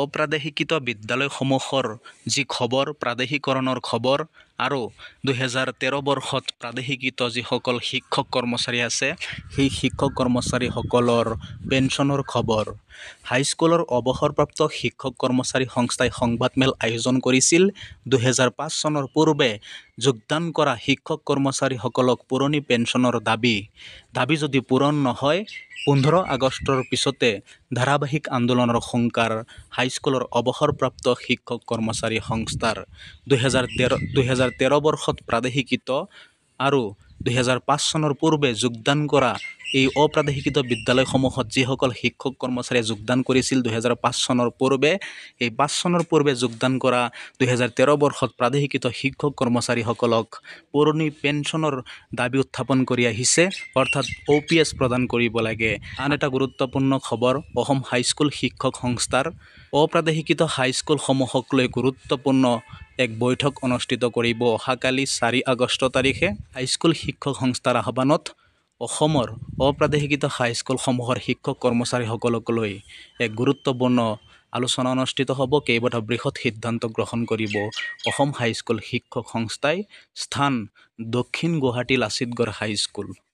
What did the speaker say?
অপ্ৰাদেশিকৃত বিদ্যালয়সমূহৰ যি খবৰ প্ৰাদেশিকৰণৰ খবৰ আৰু 2013 বৰ্ষত প্ৰাদেশিকৃত যিসকল শিক্ষক কৰ্মচাৰী আছে সেই শিক্ষক কৰ্মচাৰীসকলৰ পেঞ্চনৰ খবৰ। হাইস্কুলৰ অৱসৰপ্ৰাপ্ত শিক্ষক কৰ্মচাৰী সংস্থাই সংবাদমেল আয়োজন কৰিছিল। 2005 চনৰ পূৰ্বে যোগদান কৰা শিক্ষক কৰ্মচাৰীসকলক পুৰণি পেঞ্চনৰ দাবী যদি পূৰণ নহয় 15 আগষ্টৰ পিছতে ধাৰাবাহিক আন্দোলনৰ হুংকাৰ হাইস্কুলৰ অৱসৰপ্ৰাপ্ত শিক্ষক কৰ্মচাৰী সংস্থাৰ। 2013 বৰ্ষত প্ৰাদেশিকৃত আৰু 2005 চনৰ পূৰ্বে যোগদান কৰা এই অপ্ৰাদেশিকৃত বিদ্যালয়সমূহত যিসকল শিক্ষক কৰ্মচাৰীয়ে যোগদান কৰিছিল 2005 চনৰ পূৰ্বে, এই 5 চনৰ পূৰ্বে যোগদান কৰা 2013 বৰ্ষত প্ৰাদেশিকৃত শিক্ষক কৰ্মচাৰীসকলক পুৰণি পেঞ্চনৰ দাবী উত্থাপন কৰি আহিছে, অৰ্থাৎ OPS প্ৰদান কৰিব লাগে। আন এটা গুৰুত্বপূৰ্ণ খবৰ, অসম হাইস্কুল শিক্ষক সংস্থাৰ অপ্ৰাদেশিকৃত হাইস্কুলসমূহক লৈ গুৰুত্বপূৰ্ণ এক বৈঠক অনুষ্ঠিত কৰিব অহাকালি 4 আগষ্ট তাৰিখে। হাইস্কুল শিক্ষক সংস্থাৰ আহ্বানত অসমৰ অপ্ৰাদেশিকৃত হাইস্কুলসমূহৰ শিক্ষক কৰ্মচাৰীসকলক লৈ এক গুৰুত্বপূৰ্ণ আলোচনা অনুষ্ঠিত হ'ব। কেইবাটাও বৃহৎ সিদ্ধান্ত গ্ৰহণ কৰিব অসম হাইস্কুল শিক্ষক সংস্থাই। স্থান দক্ষিণ গুৱাহাটী লাচিতগড় হাইস্কুল।